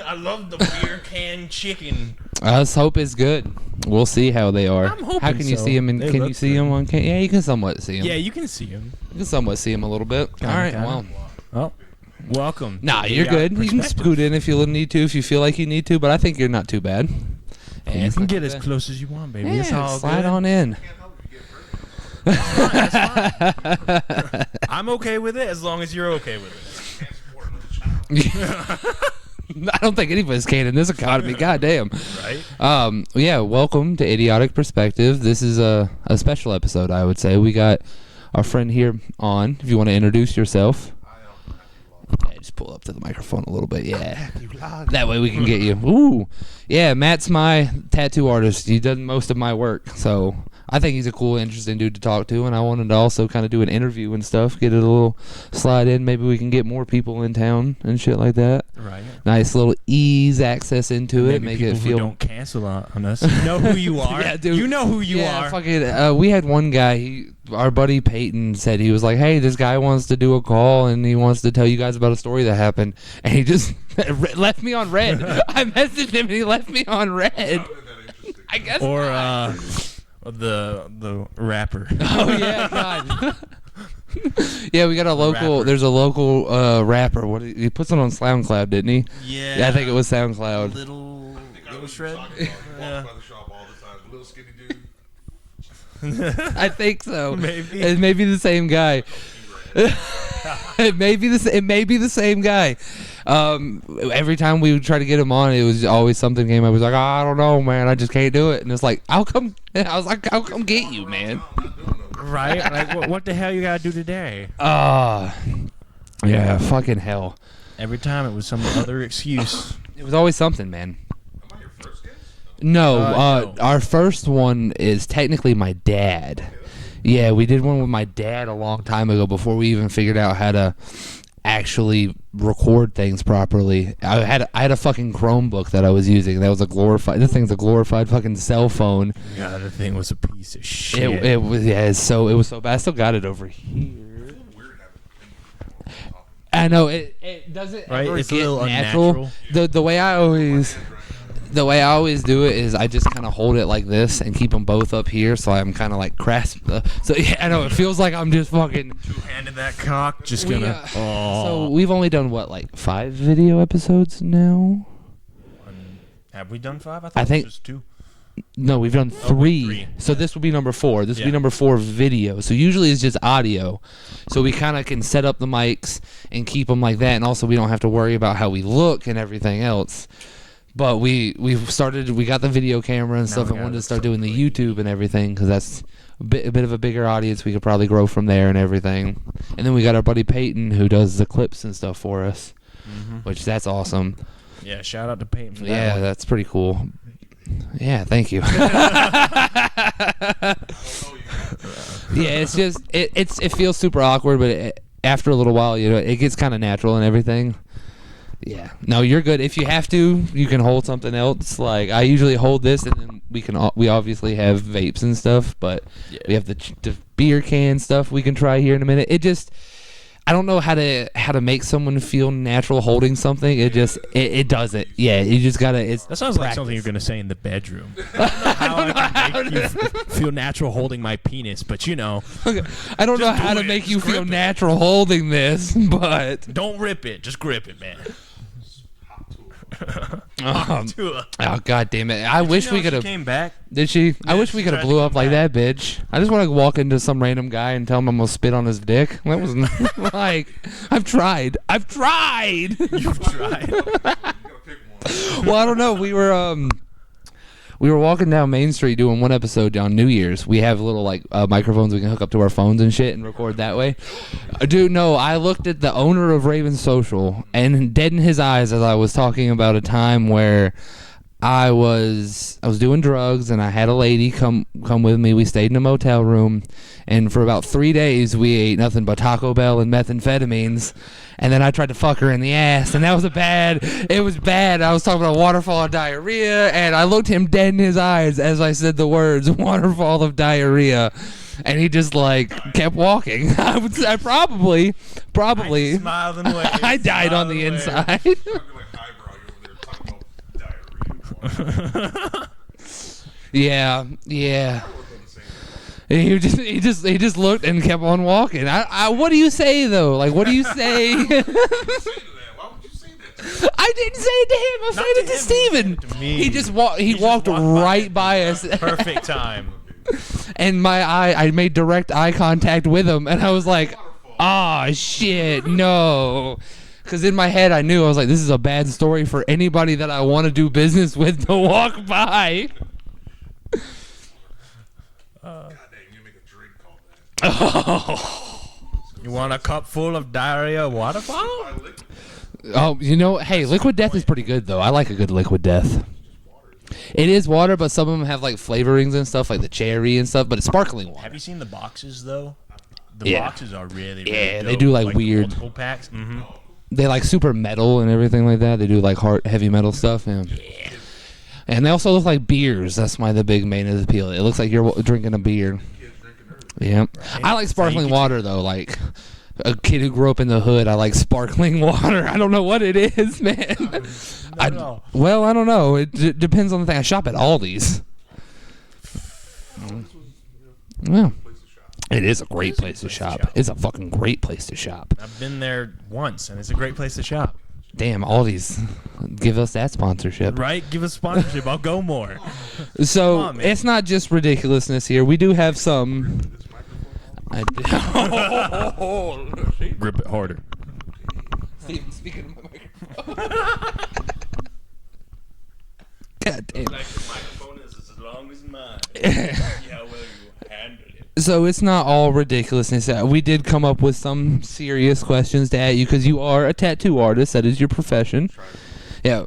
I love the beer can chicken. Let's hope it's good. We'll see how they are. I'm hoping how can you so. see them? They Can look you see good. them on? Yeah, you can somewhat see them. Yeah, you can see them. You can somewhat see them a little bit. All right, well. Oh, welcome. Nah, to you're the good. You can perspective. scoot in if you need to, if you feel like you need to, but I think you're not too bad. Yeah, You it's can not get too as bad. close as you want, baby. Yeah, It's all slide good. on in. I'm okay with it as long as you're okay with it. I don't think anybody's can in this economy. Goddamn. Right? Yeah, welcome to Idiotic Perspective. This is a special episode, I would say. We got our friend here on. If you want to introduce yourself. Yeah, just pull up to the microphone a little bit. Yeah. That way we can get you. Ooh. Yeah, Matt's my tattoo artist. He does most of my work. So I think he's a cool, interesting dude to talk to. And I wanted to also kind of do an interview and stuff. Get it a little slide in. Maybe we can get more people in town and shit like that. Right. Nice little ease access into it. Maybe Make people it feel. who don't cancel on us. You know who you are. Yeah, dude. You know who you Yeah, are. fucking. We had one guy. Our buddy Peyton said he was like, "Hey, this guy wants to do a call and he wants to tell you guys about a story that happened." And he just left me on red. I messaged him and he left me on red. I guess. Or not. the rapper. Oh yeah, God. Yeah, we got a local. Rapper. There's a local rapper. What he puts it on SoundCloud, didn't he? Yeah. I think it was SoundCloud. Little shred. Walk by the shop all the time. Little skinny dude. I think so. Maybe. It may be the same guy. It may be the same guy. Every time we would try to get him on, it was always something came up. He was like, I don't know, man. I just can't do it. And it's like, how come? I was like, how come get you, man? Right? Like, what the hell you gotta do today? Yeah, fucking hell. Every time it was some other excuse. It was always something, man. Am I your first guest? No, No. our first one is technically my dad. Yeah, we did one with my dad a long time ago before we even figured out how to actually record things properly. I had a fucking Chromebook that I was using. That was this thing's a glorified fucking cell phone. God, the thing was a piece of shit. It was it was so bad. I still got it over here. I know it doesn't Right? ever It's a get little natural. unnatural. The way I always do it is I just kind of hold it like this and keep them both up here, so I'm kind of like so yeah, I know it feels like I'm just fucking. Two-handed that cock, just We, gonna. So we've only done what, like 5 video episodes now? Have we done 5? I thought I it was think- just 2. No, we've done 3. 3. So this will be number 4. This will be Yeah. number 4 video. So usually it's just audio. So we kind of can set up the mics and keep them like that, and also we don't have to worry about how we look and everything else. But we got the video camera and Now stuff, we and gotta wanted to look start so doing the good. YouTube and everything, because that's a bit of a bigger audience. We could probably grow from there and everything. And then we got our buddy Peyton, who does the clips and stuff for us, which that's awesome. Yeah, shout out to Peyton for that Yeah, one. that's pretty cool. Yeah, thank you. Yeah, it's just it feels super awkward, but after a little while, it gets kind of natural and everything. Yeah. No, you're good. If you have to, you can hold something else. Like I usually hold this, and then we obviously have vapes and stuff, but we have the beer can stuff we can try here in a minute. It just I don't know how to make someone feel natural holding something. It just it does it. Yeah, you just gotta. That sounds like something you're gonna say in the bedroom. I don't know how I can make you feel natural holding my penis, but I don't know how to make you feel natural holding this, but don't rip it. Just grip it, man. oh god damn it! I wish we could have. Came back. Did she? I wish we could have tried to blew come up like back. that, bitch. I just want to walk into some random guy and tell him I'm gonna spit on his dick. That was like, I've tried. You've tried. Well, I don't know. We were walking down Main Street doing one episode on New Year's. We have little microphones we can hook up to our phones and shit and record that way. Dude, no, I looked at the owner of Raven Social and dead in his eyes as I was talking about a time where I was doing drugs and I had a lady come with me. We stayed in a motel room, and for about 3 days we ate nothing but Taco Bell and methamphetamines. And then I tried to fuck her in the ass, and that was it was bad. I was talking about a waterfall of diarrhea, and I looked him dead in his eyes as I said the words waterfall of diarrhea, and he just kept walking. I probably Smiled and waved. I died on smiled the and waved. inside. Yeah. And he just looked and kept on walking. What do you say though? Like, what do you say? Why would you say that to me? I didn't say it to him. I said it to Steven. To me. He just walked right by us. Perfect time. And I made direct eye contact with him, and I was like, "Ah, shit, no." Because in my head, I knew, I was like, this is a bad story for anybody that I want to do business with to walk by. God dang, you make a drink called that. Oh. You want a cup full of diarrhea waterfall? I lick it. Oh, hey, Liquid Death is pretty good, though. I like a good Liquid Death. It is water, but some of them have, like, flavorings and stuff, like the cherry and stuff, but it's sparkling water. Have you seen the boxes, though? The Yeah. boxes are really Yeah, dope. they do, like, weird. Multiple packs. Mm-hmm. They like super metal and everything like that. They do, like, heavy metal stuff. Yeah. And they also look like beers. That's the big main appeal. It looks like you're drinking a beer. Kids drinking early. Yeah. Right. I like So sparkling you can- water, though. Like, a kid who grew up in the hood, I like sparkling water. I don't know what it is, man. I don't know. It depends on the thing. I shop at Aldi's. Yeah. Place to shop. It is a great place to shop. It's a fucking great place to shop. I've been there once, and it's a great place to shop. Damn, Aldi's. Give us that sponsorship. Right? Give us sponsorship. I'll go more. So, Come on, man. it's not just ridiculousness here. We do have some... This microphone. Grip it harder. Steven, speaking of my microphone. God damn. Like the microphone is as long as mine. See how well you handle it. So it's not all ridiculousness. We did come up with some serious questions to ask you because you are a tattoo artist. That is your profession. Yeah.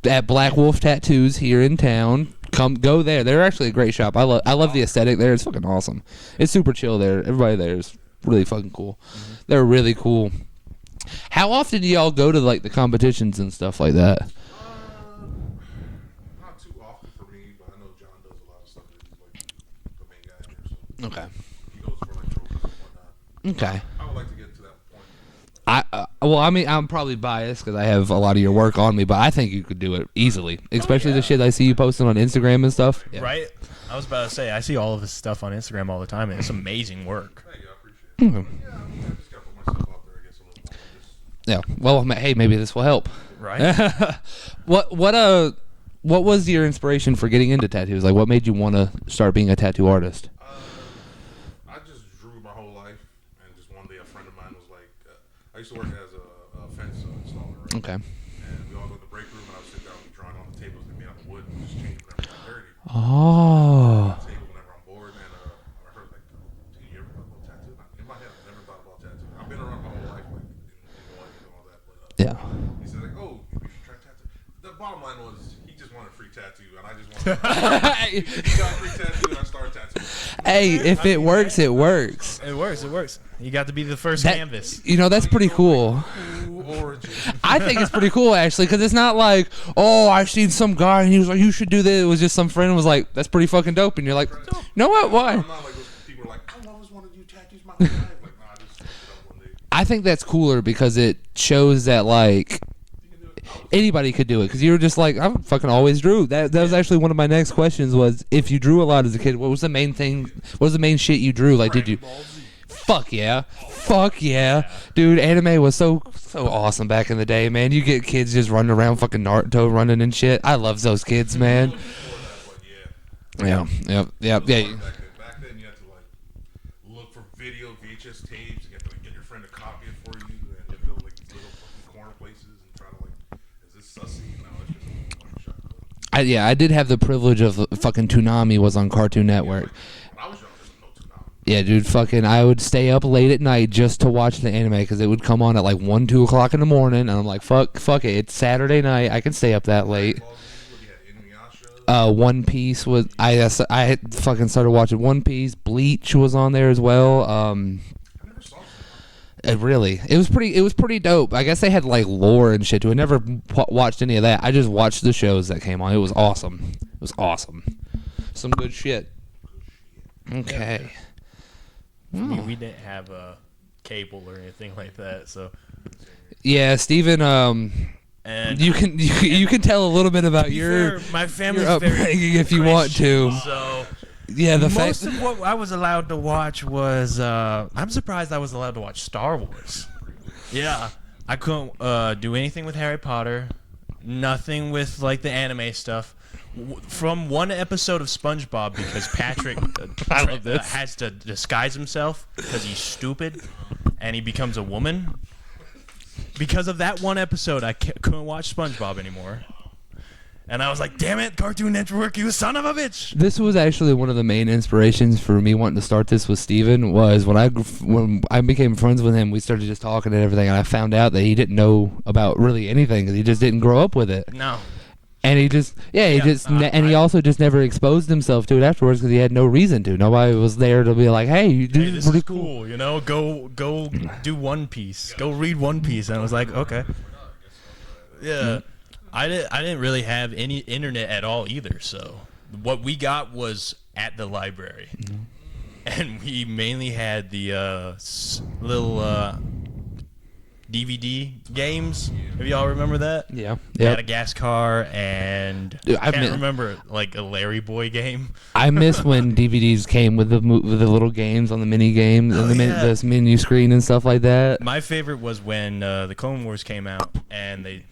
At Black Wolf Tattoos here in town. Go there. They're actually a great shop. I love the aesthetic there. It's fucking awesome. It's super chill there. Everybody there is really fucking cool. Mm-hmm. They're really cool. How often do y'all go to like the competitions and stuff like that? Not too often for me, but I know John does a lot of stuff. He's like the main guy in here, so Okay. he goes for like trophies and whatnot. Okay. I would like to get to that point. I'm probably biased because I have a lot of your work on me, but I think you could do it easily, especially the shit I see you posting on Instagram and stuff. Yeah. Right? I was about to say, I see all of this stuff on Instagram all the time, and it's amazing work. Thank you, I appreciate it. Mhm. Yeah, I just gotta put myself out there, I guess, a little more. Just, Yeah. Well, hey, maybe this will help. Right? What was your inspiration for getting into tattoos? Like, what made you want to start being a tattoo artist? I just drew my whole life, and just one day a friend of mine was like, I used to work as a fence installer, right? Okay. And we all go to the break room, and I would sit down and be drawing on the tables they made out of wood, and just change whenever I'm dirty. Oh. Table whenever I'm bored, and I heard like, "Do you ever thought about tattoo?" In my head, I've never thought about tattoo. I've been around my whole life, like in life and all that. But Yeah. he said like, "Oh, you should try tattoo." The bottom line was he just wanted a free tattoo, and I just wanted. He got a free tattoo, and I started tattooing. Hey, if it works, it works. It works. It works. You got to be the first That- canvas. You know, that's pretty cool. Origin. I think it's pretty cool actually, because it's not like, oh, I've seen some guy and he was like, you should do this. It was just some friend was like, that's pretty fucking dope, and you're like, you know what? Why? I'm not like those people are like, I always wanted to do tattoos my whole life. Like, nah, I just picked it up one day. I think that's cooler because it shows that like You can do it. anybody could do it. Because you were just like, I fucking always drew. That was actually one of my next questions was, if you drew a lot as a kid, what was the main thing? What was the main shit you drew? Like, did you? Fuck yeah. Fuck yeah. Dude, anime was so awesome back in the day, man. You get kids just running around fucking Naruto running and shit. I love those kids, man. Before that, but yeah. Yeah. Back then, you had to like look for video VHS tapes. You had to like, get your friend to copy it for you, and you had to go like these little fucking corner places and try to like, is this sussy? No, it's just one shot. I did have the privilege of fucking Toonami was on Cartoon Network. When I was young, there was no Toonami. Yeah, dude, fucking, I would stay up late at night just to watch the anime because it would come on at like 1, 2 o'clock in the morning, and I'm like, fuck it, it's Saturday night, I can stay up that late. Ball Z, you had Inuyasha. One Piece was, I had fucking started watching One Piece. Bleach was on there as well. I never saw Toonami. It was pretty dope. I guess they had like lore and shit to it. Never watched any of that. I just watched the shows that came on. It was awesome. Some good shit. Okay. I mean, we didn't have a cable or anything like that, so Yeah, Steven, And You can tell a little bit about your my family's your very upbringing if you want to. So Yeah, the most fact. of what I was allowed to watch was I'm surprised I was allowed to watch Star Wars. Yeah, I couldn't do anything with Harry Potter, nothing with like the anime stuff. From one episode of SpongeBob, because Patrick I love this. has to disguise himself because he's stupid and he becomes a woman. Because of that one episode, I couldn't watch SpongeBob anymore. And I was like, damn it, Cartoon Network, you son of a bitch. This was actually one of the main inspirations for me wanting to start this with Steven, was when I became friends with him, we started just talking and everything, and I found out that he didn't know about really anything because he just didn't grow up with it. No. And he just, he also just never exposed himself to it afterwards because he had no reason to. Nobody was there to be like, hey, Hey, this is cool, you know, go do One Piece. Go read One Piece. And I was like, okay. Yeah. I didn't really have any internet at all either, so what we got was at the library. Mm-hmm. And we mainly had the little DVD games. Have y'all remember that? Yeah. Madagascar and Dude, I can't remember like a Larry Boy game. I miss when DVDs came with the little games on the mini games and the menu screen and stuff like that. My favorite was when the Clone Wars came out and they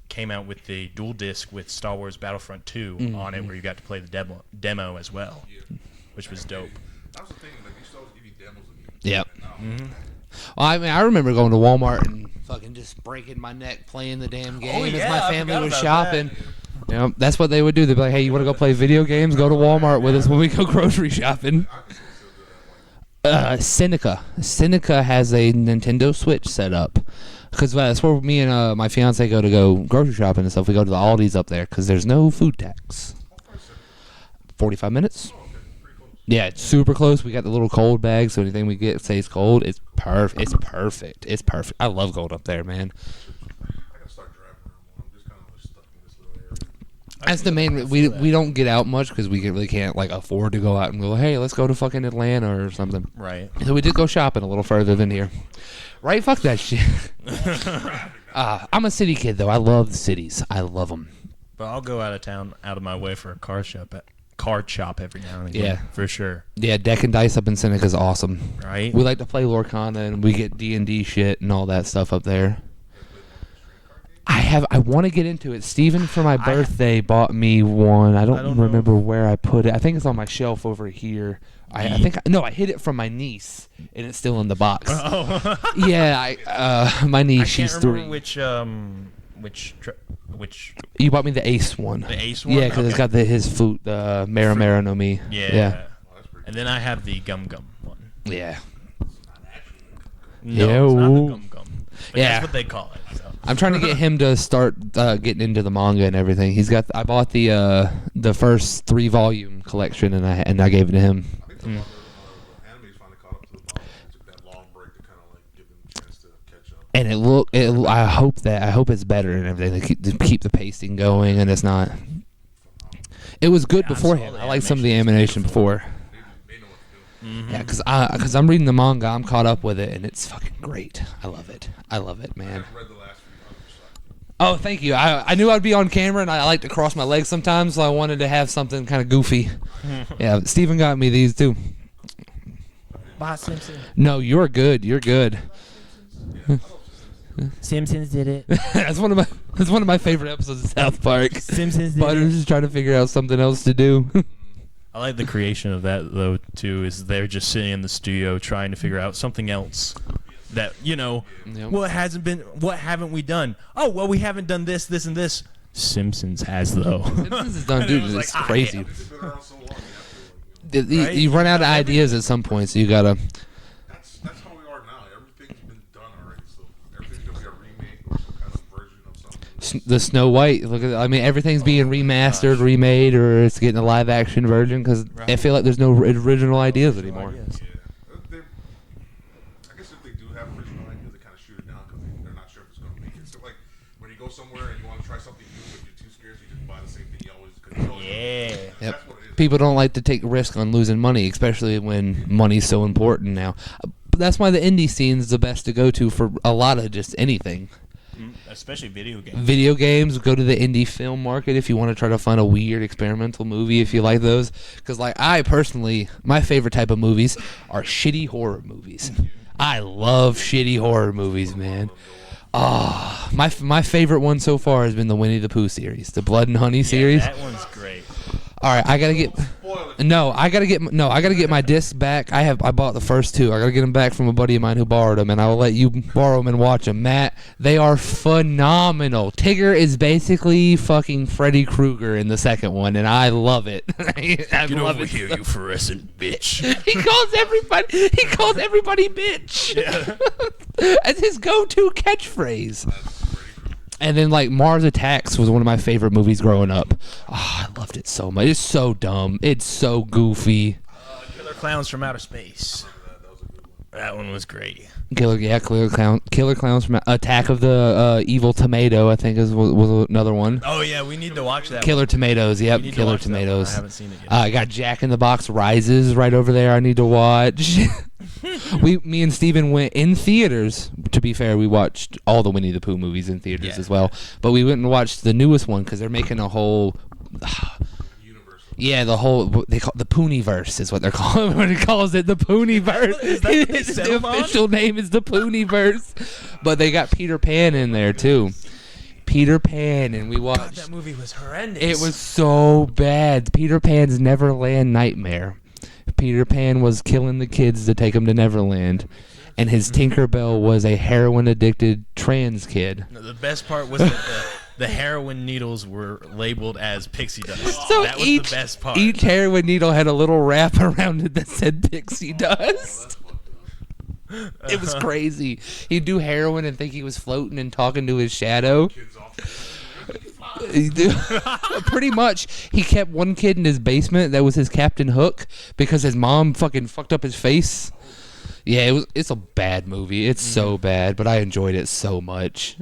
came out with the dual disc with Star Wars Battlefront 2 on it, where you got to play the demo as well, which was dope. That was the thing. Like, they used to always give you demos of games. Yep. Mm-hmm. Well, I mean, I remember going to Walmart and fucking just breaking my neck playing the damn game as my family was shopping. You know, that's what they would do. They'd be like, hey, you want to go play video games? Go to Walmart with us when we go grocery shopping. Seneca has a Nintendo Switch set up. Because that's where me and my fiance go grocery shopping and stuff. We go to the Aldi's up there because there's no food tax. 45 minutes. Yeah, it's super close. We got the little cold bag, so anything we get stays cold. It's perfect. It's perfect. I love going up there, man. I gotta start driving around more. I'm just kind of stuck in this little area. That's the main. We don't get out much because we really can't like afford to go out and go. Hey, let's go to fucking Atlanta or something. Right. So we did go shopping a little further than here. Right? Fuck that shit. I'm a city kid though. I love the cities. I love them. But I'll go out of town, out of my way for a card shop every now and again. Yeah, for sure. Yeah, Deck and Dice up in Seneca is awesome. Right. We like to play Lorcana and we get D&D shit and all that stuff up there. I want to get into it. Steven for my birthday bought me one. I don't remember where I put it. I think it's on my shelf over here. I hid it from my niece and it's still in the box. Oh. Yeah, my niece, she's 3. Which you bought me the Ace one. The Ace one? Yeah, because it's got his flute, the Mara no Mi. Yeah. And then I have the Gum Gum one. Yeah. No, it's not the Gum Gum. But that's what they call it. So. I'm trying to get him to start getting into the manga and everything. I bought the first 3-volume collection and I gave it to him. I think anime's finally caught up to the manga. It took that long break to kind of like give them a chance to catch up. And I hope it's better and everything to keep the pacing going and it's not. It was good beforehand. I liked some of the animation before. They know what to do. Mm-hmm. Yeah, because I'm reading the manga, I'm caught up with it, and it's fucking great. I love it, man. I read the last few others. Oh, thank you. I knew I'd be on camera, and I like to cross my legs sometimes, so I wanted to have something kind of goofy. Yeah, Steven got me these too. Boss Simpson. No, you're good. You're good. Simpsons did it. That's one of my favorite episodes of South Park. Simpsons did Butters is trying to figure out something else to do. I like the creation of that though too. Is they're just sitting in the studio trying to figure out something else that Yep. what haven't we done? Oh well, we haven't done this, this, and this. Simpsons has though. Simpsons is done, dude. It's crazy. It's been around so long. You have to, like, You run out of ideas at some point, so you gotta. that's how we are now. Everything's been done already, so everything's gonna be a remake or some kind of version of something. The Snow White. Everything's being remastered, remade, or it's getting a live action version because I feel like there's no original ideas anymore. Yeah. I guess if they do have original ideas, they kind of shoot it down because they're not sure if it's going to make it. So, like, when you go somewhere and you want to try something new, but you're too scared, so you just buy the same thing you always. Yeah. Yep. That's what it is. People don't like to take risk on losing money, especially when money's so important now. But that's why the indie scene is the best to go to for a lot of just anything. especially video games. Video games, go to the indie film market if you want to try to find a weird experimental movie if you like those. Because, like, I personally, my favorite type of movies are shitty horror movies. I love shitty horror movies, man. My favorite one so far has been the Winnie the Pooh series, the Blood and Honey series. That one's great. All right, I gotta get my discs back. I bought the first two. I gotta get them back from a buddy of mine who borrowed them, and I will let you borrow them and watch them. Matt, they are phenomenal. Tigger is basically fucking Freddy Krueger in the second one, and I love it. I Get love over it. here, you fluorescent bitch. He calls everybody bitch. Yeah. As his go-to catchphrase. And then, like, Mars Attacks was one of my favorite movies growing up. I loved it so much. It's so dumb. It's so goofy. Killer Clowns from Outer Space. That one was great. Killer Clowns from Attack of the Evil Tomato, I think was another one. Oh yeah, we need to watch that. Killer Tomatoes, yep, We need to Killer watch that one. Tomatoes. I haven't seen it yet. I got Jack in the Box Rises right over there. I need to watch. Me and Steven went in theaters. To be fair, we watched all the Winnie the Pooh movies in theaters as well. But we went and watched the newest one because they're making a whole. Yeah, the whole they call the Pooniverse is what they're calling. What it calls it, the Pooniverse. Is that what they The settled on? official name is the Pooniverse. But they got Peter Pan in there too. Peter Pan, and we watched. God, that movie was horrendous. It was so bad. Peter Pan's Neverland Nightmare. Peter Pan was killing the kids to take them to Neverland, and his Tinkerbell was a heroin-addicted trans kid. No, the best part was that the heroin needles were labeled as pixie dust. So that was each the best part. each heroin needle had a little wrap around it that said pixie dust. It was crazy. He'd do heroin and think he was floating and talking to his shadow. Pretty much, he kept one kid in his basement that was his Captain Hook because his mom fucking fucked up his face. Yeah, it's a bad movie. It's so bad, but I enjoyed it so much.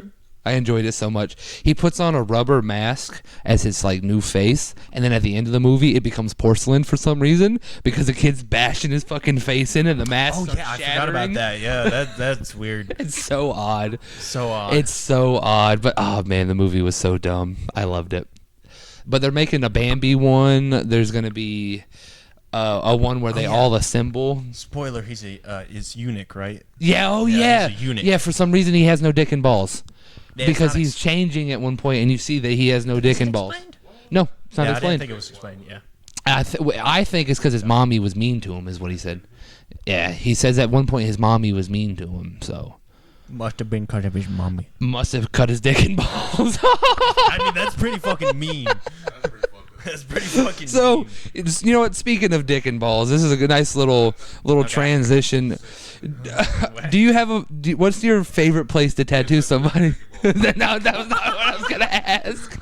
He puts on a rubber mask as his like new face, and then at the end of the movie, it becomes porcelain for some reason because the kid's bashing his fucking face in, and the mask. Oh starts yeah, I shattering. forgot about that. Yeah, that's weird. It's so odd. So odd. It's so odd, but oh man, the movie was so dumb. I loved it. But they're making a Bambi one. There's gonna be a one where they all assemble. Spoiler: he's is eunuch, right? Yeah. Oh Yeah, yeah. he's a eunuch. Yeah. For some reason, he has no dick and balls. Yeah, it's Because not he's changing at one point, and you see that he has no dick and balls. explained? No, it's not Yeah, I didn't explained. think it was explained. Yeah. I think it's because his mommy was mean to him, is what he said. Yeah, he says at one point his mommy was mean to him, so Must have been because of his mommy. must have cut his dick and balls. I mean, that's pretty fucking mean. That's pretty fucking So, mean. you know what? Speaking of dick and balls, this is a good, nice little transition. Do you have what's your favorite place to tattoo somebody? No, that was not what I was gonna ask.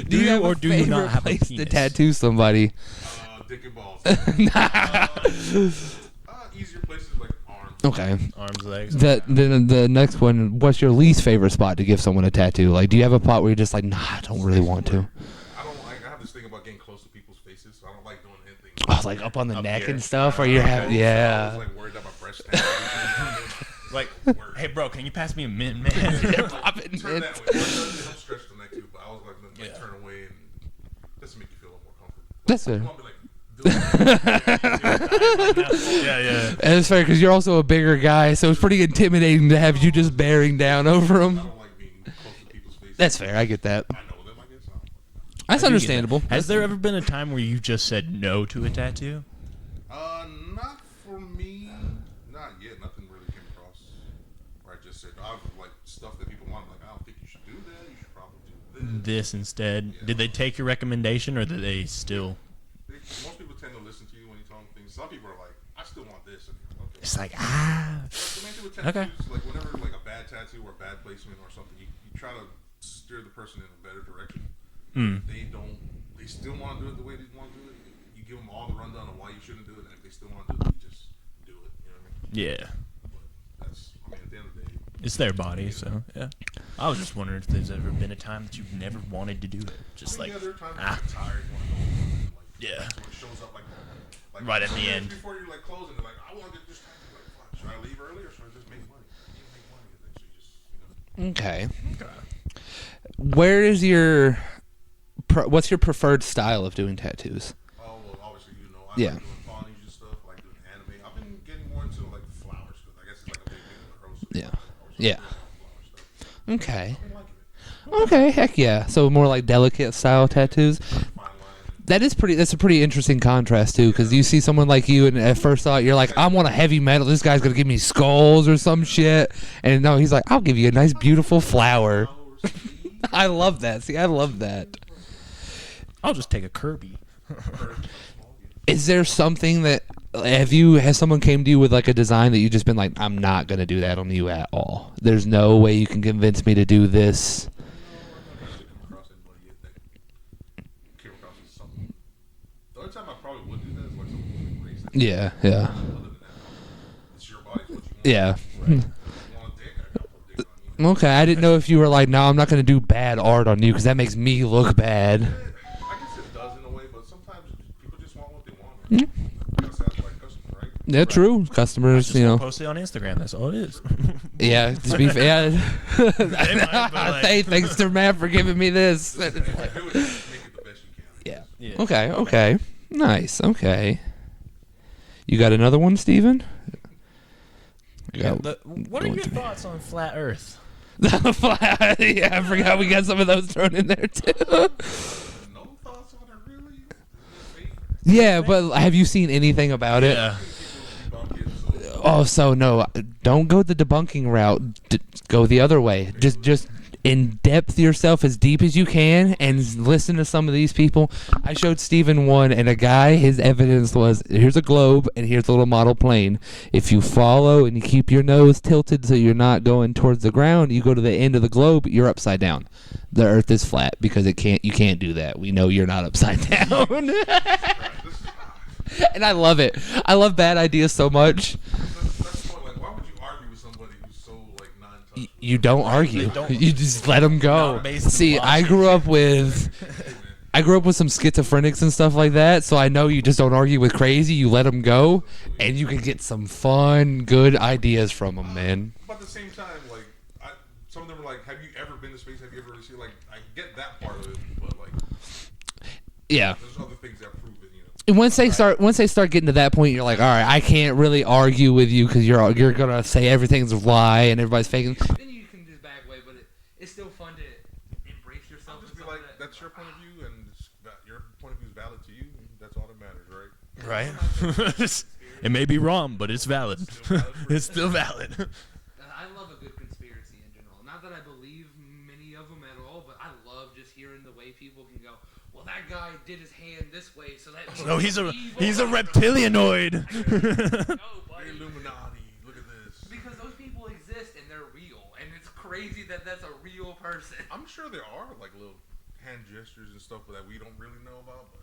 Do you have or a do you favorite not have a place to penis? tattoo somebody? Dick and balls. Easier places like arms. Okay. Arms, legs. The next one. What's your least favorite spot to give someone a tattoo? Like, do you have a spot where you're just like, nah, I don't really want to? I don't like. I have this thing about getting close to people's faces, so I don't like doing anything. Oh, like up on the Up neck here. and stuff, or you're having, I was yeah. like worried about my breast tattoo. Like, hey, bro, can you pass me a mint, man? Pop it in Turn it. that way. I'm stretched the neck too, but I was like turn away and just to make you feel a little more comfortable. That's fair. You want me like, do it. yeah. And it's fair because you're also a bigger guy, so it's pretty intimidating to have you just bearing down over I them. don't like being close to people's faces. That's fair. I get that. I know them, I guess. That's understandable. Has there ever been a time where you just said no to a tattoo? Not for me. Not yet. Nothing really came across where I just said, I like stuff that people want. Like, I don't think you should do that. You should probably do this. This instead. Did they take your recommendation, or did they still? Most people tend to listen to you when you tell them things. Some people are like, I still want this. And, okay. It's like So main thing with tattoos, Okay. like whenever like a bad tattoo or bad placement or something, you try to steer the person in a better direction. They still want to do it the way they want to do it. You give them all the rundown on why you shouldn't do it, and if they still want to do it, you just do it. You know what I mean? Yeah. But that's, I mean, at the end of the day, It's their body, so yeah. I was just wondering if there's ever been a time that you've never wanted to do it. Just I mean, like, yeah, there are times ah, when you're tired, you want to go home, like, Yeah. when it shows up like Right at 2 the minutes end. before you're like closing, they're like, I want to get this tattoo. Like, fuck, should I leave early or should I just make money? You make money, and then so you just, Okay. Where is your... what's your preferred style of doing tattoos? Oh, well, obviously, you know, I Yeah. like doing Polynesian stuff, I like doing anime. I've been getting more into like flowers because I guess it's like a big thing in the cross. Yeah. So Yeah. flower stuff. Okay. I've been liking it. Okay, heck yeah. So more like delicate style tattoos. Fine line. That's a pretty interesting contrast too, because you see someone like you, and at first thought you're like, I want a heavy metal. This guy's gonna give me skulls or some shit, and no, he's like, I'll give you a nice, beautiful flower. I love that. See, I love that. I'll just take a Kirby. Is there something that has someone came to you with like a design that you just been like, I'm not gonna do that on you at all? There's no way you can convince me to do this. The only time I probably would do that is like something like racing. Yeah, yeah, Other than that, it's your body, it's what you want. yeah. You want a dick, I gotta put a dick on you. Okay, I didn't know if you were like, no, I'm not gonna do bad art on you because that makes me look bad. I guess it does in a way, but sometimes people just want what they want. Man. You gotta satisfy customers, right? Yeah, true. Customers, Just you know. post it on Instagram. That's all it is. Yeah, to be fair. They might, but, like- Hey, thanks to Matt for giving me this. Do it, just make it the best you can. Yeah. Yeah. Okay. Nice. Okay. You got another one, Steven? Yeah, Go. what are Going your to me. thoughts on flat Earth? Yeah, I forgot we got some of those thrown in there too. No thoughts on it, really? Yeah, but have you seen anything about it? Yeah. Oh, so no, don't go the debunking route. Go the other way. Just in depth yourself as deep as you can and listen to some of these people. I showed Steven one, and a guy, his evidence was, here's a globe and here's a little model plane. If you follow and you keep your nose tilted so you're not going towards the ground, you go to the end of the globe, you're upside down. The Earth is flat because you can't do that. We know you're not upside down. And I love it. I love bad ideas so much. That's the point. Like, why would you argue with somebody who's so like non-touchable? You don't argue. You just let them go. Not based on See, I logic. grew up with some schizophrenics and stuff like that, so I know you just don't argue with crazy. You let them go, and you can get some fun, good ideas from them, man. But at the same time, like, some of them are like, "Have you ever been to space? Have you ever really seen?" Like, I get that part of it, but like, Yeah. there's other things that prove it. You know. And once they start getting to that point, you're like, all right, I can't really argue with you because you're gonna say everything's a lie and everybody's faking. Then you can just back away, but it's still fun to embrace yourself. I'll just be like, "That's your point of view, and your point of view is valid to you. And that's all that matters, right?" Right. It may be wrong, but it's valid. It's still valid. I love a good conspiracy in general. Not that I believe many of them at all, but I love just hearing the way people can go, well, that guy did his hand this way, so that No, he's a evil." reptilianoid. No, buddy. The Illuminati. Look at this. Because those people exist and they're real, and it's crazy that that's a real person. I'm sure there are like little hand gestures and stuff that we don't really know about, but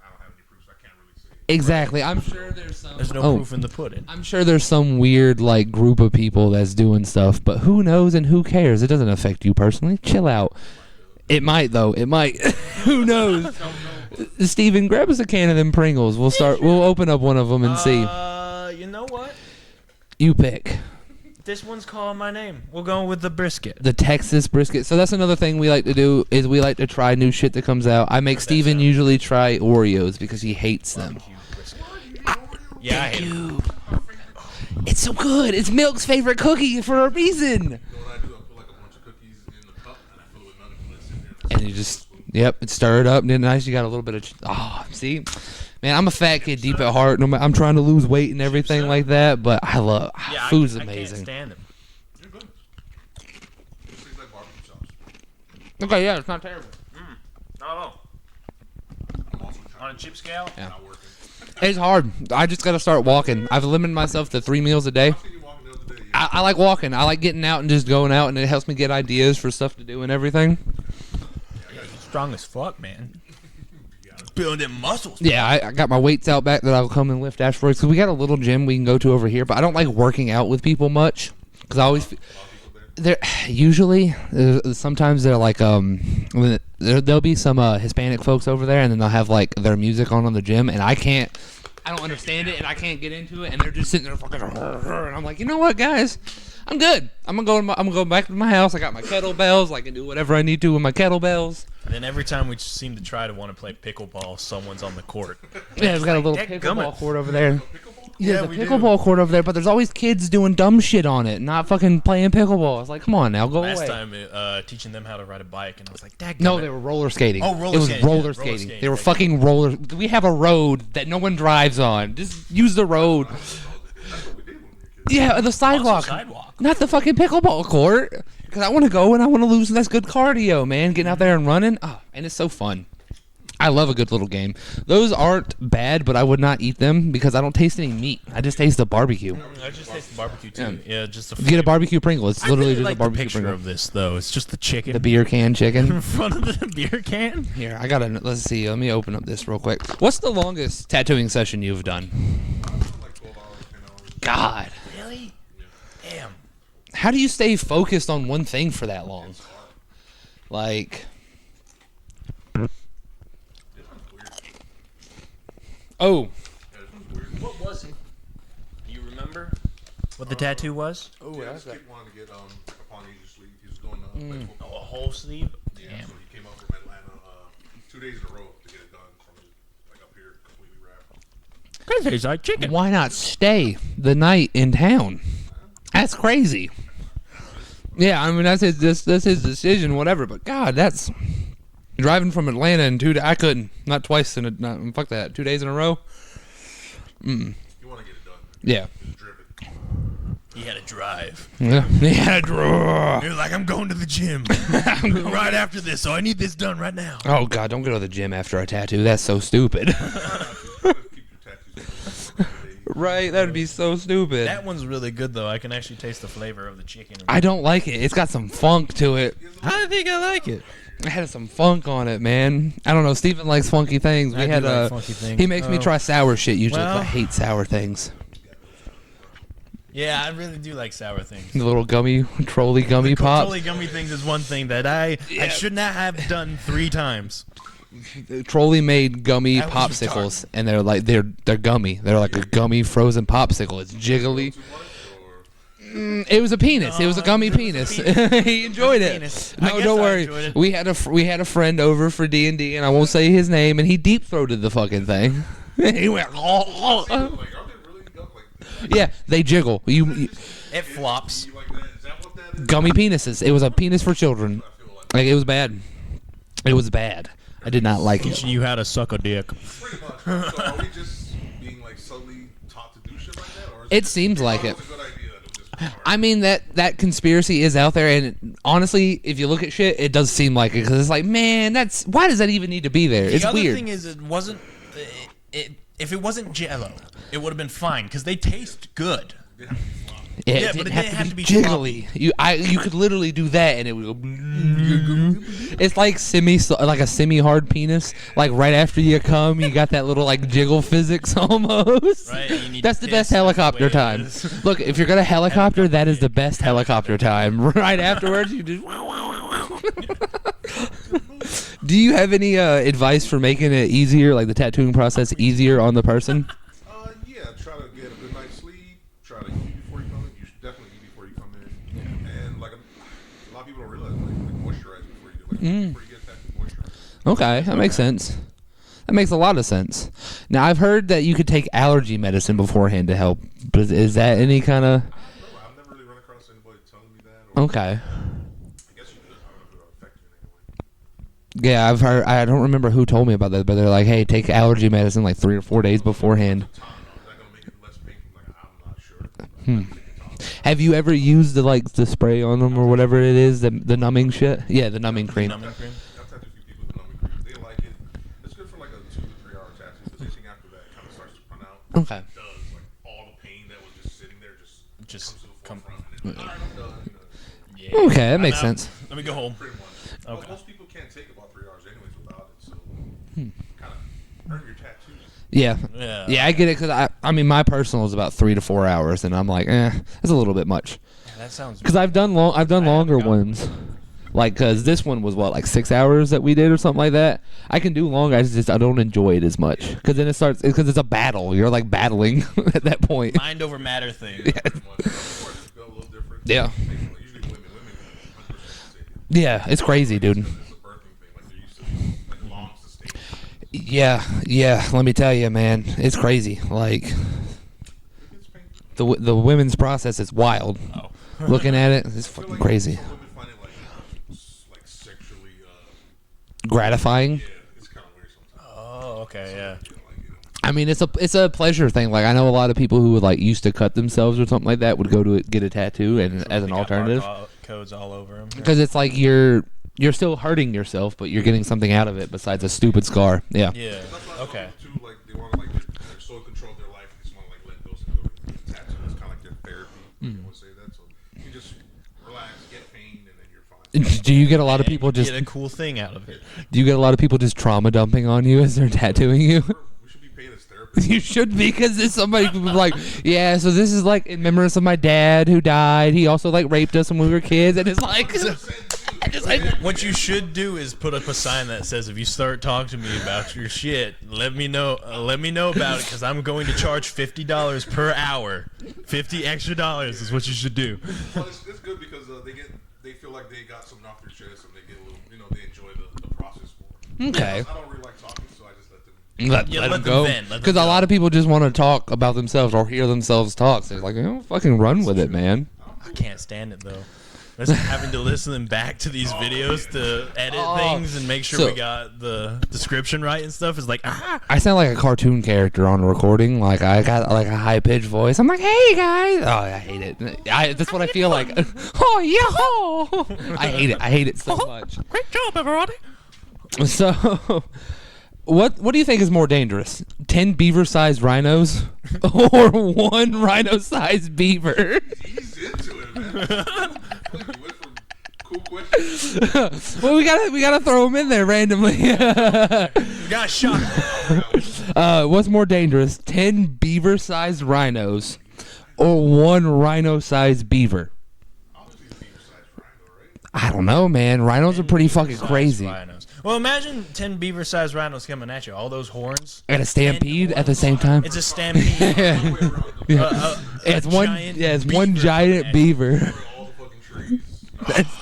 I don't have any proof, so I can't really say. Exactly. I'm sure there's some. There's no proof in the pudding. I'm sure there's some weird like group of people that's doing stuff, but who knows and who cares? It doesn't affect you personally. Chill out. It might though. It might. Who knows? Steven, grab us a can of them Pringles. We'll open up one of them and see. You know what? You pick. This one's calling my name. We're going with the brisket. The Texas brisket. So that's another thing we like to do is we like to try new shit that comes out. I make Steven usually try Oreos because he hates them. Yeah, I hate it. It's so good. It's Milk's favorite cookie for a reason. You know what I do? I put like a bunch of cookies in the cup and I fill it with nuggets and let it sit there. And you just, stir it up. And then nice, you got a little bit of, see? Man, I'm a fat kid deep at heart. I'm trying to lose weight and everything like that, but I love, food's I amazing. You're can't stand them. good. It tastes like barbecue sauce. Okay, yeah, it's not terrible. Not at all. I'm also trying On a chip scale? Yeah. not working. It's hard. I just got to start walking. I've limited myself to 3 meals a day. I seen you walking the other day. Yeah. I like walking. I like getting out and just going out, and it helps me get ideas for stuff to do and everything. Strong as fuck, man. Building them muscles. Yeah, I got my weights out back that I'll come and lift afterwards. Because we got a little gym we can go to over here, but I don't like working out with people much. Because I always... They're usually sometimes they're like there'll be some Hispanic folks over there, and then they'll have like their music on the gym, and I don't understand it, and I can't get into it, and they're just sitting there fucking, and I'm like, you know what, guys, I'm good. I'm gonna go back to my house. I got my kettlebells. I can do whatever I need to with my kettlebells. And then every time we seem to try to want to play pickleball, someone's on the court. Yeah, we've got a little Dadgummit. pickleball court over there. Yeah, There's a we do. pickleball court over there, but there's always kids doing dumb shit on it, not fucking playing pickleball. It's like, come on now, go Last away. time, teaching them how to ride a bike, and I was like, Dadgummit. No, they were roller skating. Oh, roller It was skating, roller yeah, roller skating. skating. They were fucking roller. We have a road that no one drives on. Just use the road. Yeah, the sidewalk. sidewalk. Not the fucking pickleball court. Because I want to go and I want to lose. That's good cardio, man. Getting out there and running. Oh, and it's so fun. I love a good little game. Those aren't bad, but I would not eat them because I don't taste any meat. I just taste the barbecue. I just taste the barbecue too. Yeah, just the Get a barbecue Pringle. It's literally I really just like a barbecue the picture Pringle. of this though. It's just the chicken. The beer can chicken. in front of the beer can. Here, I gotta. Let's see. Let me open up this real quick. What's the longest tattooing session you've done? Like 12 hours, 10 hours. God. Really? Damn. How do you stay focused on one thing for that long? Like. Oh. What was it? You remember what the tattoo was? Oh, Yeah, this kid wanted to get upon Asia sleeve. He was doing like Oh, football. a whole sleeve. Yeah, Damn. so he came up from Atlanta 2 days in a row to get it done from like up here completely wrapped. That tastes like chicken. Why not stay the night in town? That's crazy. Yeah, I mean that's his decision, whatever. But God, that's driving from Atlanta in 2 days. I couldn't, not twice in a fuck that 2 days in a row. You want to get it done. Yeah. He was driven. He had a drive. Yeah. Yeah. Draw. You're like, I'm going to the gym right after this, so I need this done right now. Oh God, don't go to the gym after a tattoo. That's so stupid. Keep your tattoos going. Right? That'd be so stupid. That one's really good though. I can actually taste the flavor of the chicken. I don't like it. It's got some funk to it. I think I like it. It had some funk on it, man. I don't know. Steven likes funky things. I do like funky things. He makes me try sour shit usually. well- But I hate sour things. Yeah, I really do like sour things. The little gummy, trolley gummy pop. Totally gummy things is one thing that I should not have done 3 times. Trolley made gummy That was popsicles, and they're like they're gummy. They're like a gummy frozen popsicle. It's jiggly. It was a penis. It was a gummy penis. He enjoyed it. Penis. I No, guess don't I worry. enjoyed it. We had a friend over for D&D, and I won't say his name, and he deep throated the fucking thing. He went. Like, are they really Yeah, they jiggle. You It flops. like that? Is that what that is? gummy penises. It was a penis for children. Like it was bad. It was bad. I did not like it. Teaching you how to suck a dick. Pretty much. So are we just being like subtly taught to do shit like that? Or is It seems like it's it. a good idea that it was just I mean that conspiracy is out there, and honestly, if you look at shit, it does seem like it because it's like, man, that's why does that even need to be there? It's the other weird. thing is, it wasn't. If it wasn't Jello, it would have been fine because they taste good. Yeah, Yeah, it but didn't it have didn't to have be to be jiggly. You could literally do that, and it would go. It's like like a semi-hard penis. Like right after you come, you got that little like jiggle physics almost. Right, you need That's to the best piss, that's the helicopter way it time. is. Look, if you're gonna helicopter, that is the best helicopter time. Right afterwards, you just. Do you have any advice for making it easier, like the tattooing process easier on the person? Yeah, try to get a good night's sleep. Try to eat before you come in. You should definitely eat before you come in. And like a lot of people don't realize, like moisturize before you do. Like before you get tattooed, moisturize. Okay, that makes sense. That makes a lot of sense. Now, I've heard that you could take allergy medicine beforehand to help. But is that any kind of... I don't know. I've never really run across anybody telling me that. Or Okay. I guess you could. I don't know if it would affect you in any way. Yeah, I've heard... I don't remember who told me about that, but they're like, hey, take allergy medicine like 3 or 4 days beforehand. Is that gonna make it less painful? Like I'm not sure. Have you ever used the spray on them or whatever it is, the numbing shit? Yeah, the numbing cream. Numbing cream. I've tattooed a few people with numbing cream. They like it. It's good for like a 2 to 3 hour tattoo, but anything after that kind of starts to run out. Okay. It does. Like all the pain that was just sitting there just Come. comes to the forefront. And it's like, all right, I'm done. You know, Yeah. Okay, that I'm makes out. sense. Let me go home. pretty much. Okay. But most people can't take about 3 hours anyways without it, so kind of earn your tattoos. Yeah. Yeah. Yeah, I get it, because I mean, my personal is about 3 to 4 hours, and I'm like, that's a little bit much. Yeah, that sounds. Because I've done longer got- ones, like because this one was what, like 6 hours that we did or something like that. I can do long. I don't enjoy it as much because then it starts because it's a battle. You're like battling at that point. mind over matter thing. Pretty much. Of course, it's a little different. Yeah. Usually women 100% say it. Yeah, it's crazy, dude. It's a birthing thing. Like, they're used to like long sustained. Yeah. Let me tell you, man, it's crazy. Like It's painful. the women's process is wild. Oh. Looking at it, it's I feel fucking like crazy. Some women find it like sexually. Gratifying. Yeah, it's kind of weird sometimes. Oh, okay, yeah. Like, I mean, it's a pleasure thing. Like I know a lot of people who would like used to cut themselves or something like that would go to get a tattoo and as an They got alternative codes all over them. because it's like you're still hurting yourself, but you're getting something out of it besides a stupid scar. Yeah. Yeah. Okay. Too, like they want to like they're so in control of their life. They just want to like let those go to tattoo. It's kind of like their therapy. You want to say that, so you just relax, get pain, and then you're fine. Do you get a lot of And people you just? get a cool thing out of it. Do you get a lot of people just trauma dumping on you as they're tattooing you? We should be paid as therapists. You should be, because there's somebody who's like, yeah, so this is like in remembrance of my dad who died. He also like raped us when we were kids, and it's like, just like What you should do is put up a sign that says, "If you start talking to me about your shit, let me know. Let me know about it, because I'm going to charge $50 per hour. $50 extra is what you should do." Well, it's good because they feel like they got something off their chest and they get a little, they enjoy the process more. Okay. I don't really like talking, so I just let them. let let them go. them vent, let them Because a go. lot of people just want to talk about themselves or hear themselves talk. So it's like, fucking run with it, man. I can't stand it though. Just having to listen back to these videos to edit things and make sure So- we got the description right and stuff is like, I sound like a cartoon character on a recording. Like I got like a high pitched voice. I'm like, hey guys. Oh, I hate it. That's what I feel like. Oh yeah. I hate it. I hate it so much. great job, everybody. So, what do you think is more dangerous? 10 beaver-sized rhinos or one rhino-sized beaver? He's into it, man. You went from cool questions. Well, we gotta throw them in there randomly. You got shot. What's more dangerous? 10 beaver-sized rhinos or one rhino-sized beaver? Obviously, it's beaver-sized rhino, right? I don't know, man. Rhinos are pretty fucking crazy. Rhinos. Well, imagine 10 beaver-sized rhinos coming at you. All those horns. And a stampede at the same time. It's a stampede. It's one. giant Yeah, it's one beaver giant coming at you. beaver. All the fucking trees.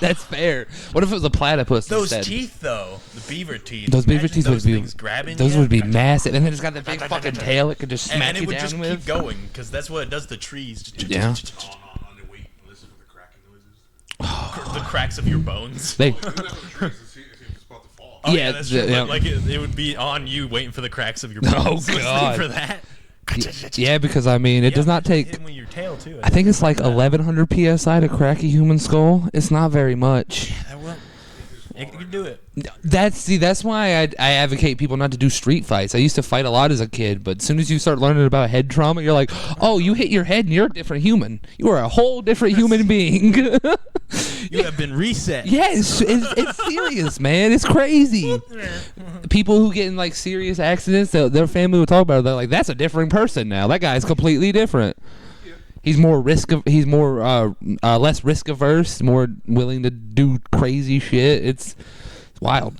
That's fair. What if it was a platypus Those instead? teeth, though, the beaver teeth. Those beaver Imagine teeth would those be. things grabbing Those you. would be massive, and then it's got the big fucking tail. It could just smack and it you would down just with. keep going because that's what it does to trees. Yeah. On their weight and listen for the cracking noises. The cracks of your bones. They. You have the trees to see if it's about to fall. Oh, Yeah, that's true. yeah. Like it would be on you waiting for the cracks of your bones. Oh, Listening God. for that. Yeah, because I mean, it does not take. Hit with your tail too. I think it's like 1100 psi to crack a human skull. It's not very much. That will. You can do it. That's why I advocate people not to do street fights. I used to fight a lot as a kid, but as soon as you start learning about head trauma, you're like, oh, you hit your head and you're a different human. You are a whole different human being. You have been reset. Yes, it's serious, man. It's crazy. People who get in like serious accidents, their family will talk about it. They're like, "That's a different person now. That guy's completely different. He's more less risk averse, more willing to do crazy shit. It's wild.